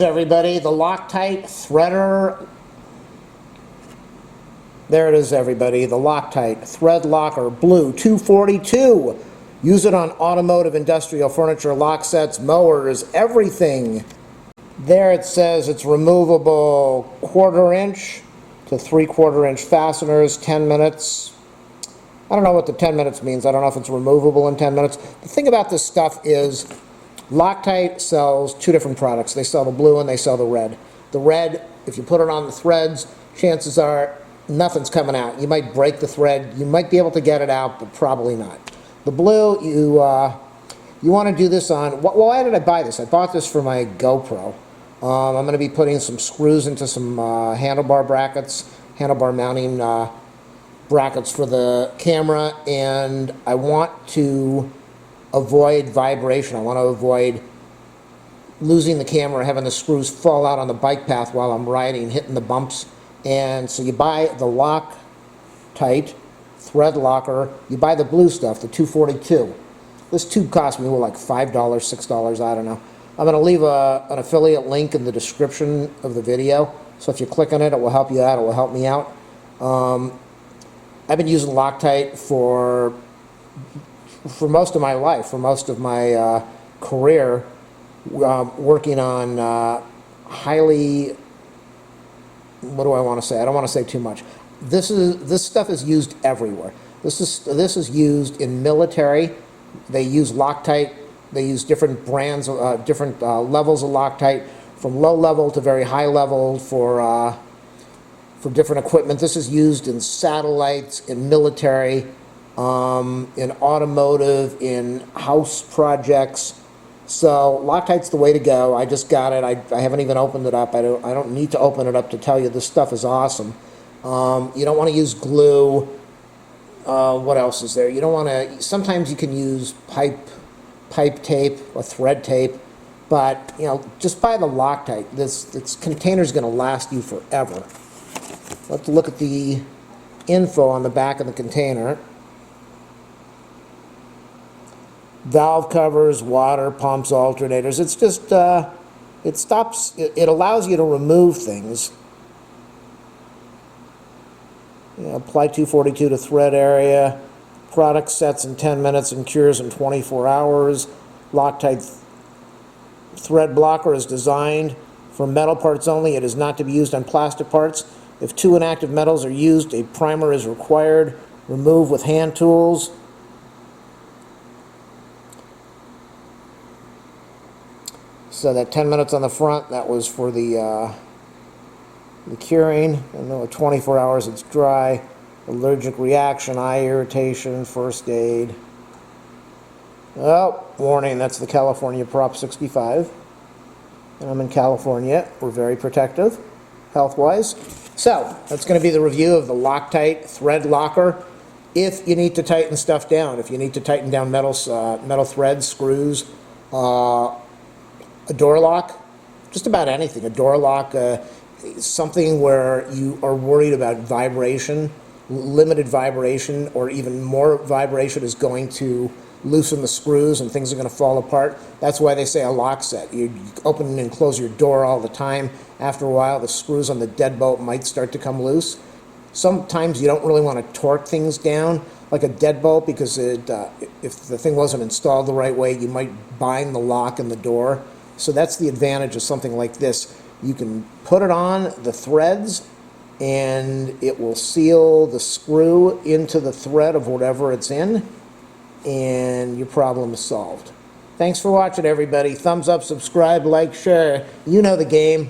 Everybody, the Loctite threader. There it is, everybody. The Loctite ThreadLocker Blue 242. Use it on automotive, industrial, furniture, lock sets, mowers, everything. There it says it's removable 1/4 inch to 3/4 inch fasteners, 10 minutes. I don't know what the 10 minutes means. I don't know if it's removable in 10 minutes. The thing about this stuff is Loctite sells two different products. They sell the blue and they sell the red. The red, if you put it on the threads, chances are nothing's coming out. You might break the thread. You might be able to get it out, but probably not. The blue, you want to do this on, well, why did I buy this? I bought this for my GoPro. I'm going to be putting some screws into some handlebar brackets, handlebar mounting brackets for the camera, and I want to avoid vibration. I want to avoid losing the camera, having the screws fall out on the bike path while I'm riding, hitting the bumps. And so you buy the Loctite ThreadLocker, you buy the blue stuff, the 242. This tube cost me like $5, $6, I don't know. I'm going to leave an affiliate link in the description of the video, so if you click on it, it will help you out, it will help me out. I've been using Loctite for most of my life, for most of my career, working on highly, what do I want to say? I don't want to say too much. This stuff is used everywhere. This is used in military. They use Loctite. They use different brands, different levels of Loctite, from low level to very high level for different equipment. This is used in satellites, in military, in automotive, in house projects. So Loctite's the way to go. I just got it. I haven't even opened it up. I don't need to open it up to tell you this stuff is awesome. You don't want to use glue. What else is there? You don't want to. Sometimes you can use pipe tape or thread tape, but you know, just buy the Loctite. This container is going to last you forever. Let's look at the info on the back of the container. Valve covers, water pumps, alternators. It's just it allows you to remove things. You know, apply 242 to thread area. Product sets in 10 minutes and cures in 24 hours. Loctite thread blocker is designed for metal parts only. It is not to be used on plastic parts. If two inactive metals are used, a primer is required. Remove with hand tools. So that 10 minutes on the front, that was for the curing. And then 24 hours it's dry. Allergic reaction, eye irritation, first aid. Oh, warning, that's the California Prop 65. And I'm in California. We're very protective, health-wise. So, that's going to be the review of the Loctite ThreadLocker. If you need to tighten stuff down, if you need to tighten down metal threads, screws, a door lock, just about anything. A door lock, something where you are worried about vibration, limited vibration, or even more vibration is going to loosen the screws and things are going to fall apart. That's why they say a lock set. You open and close your door all the time. After a while, the screws on the deadbolt might start to come loose. Sometimes you don't really want to torque things down like a deadbolt, because if the thing wasn't installed the right way, you might bind the lock in the door. So that's the advantage of something like this. You can put it on the threads and it will seal the screw into the thread of whatever it's in, and your problem is solved. Thanks for watching, everybody. Thumbs up, subscribe, like, share. You know the game.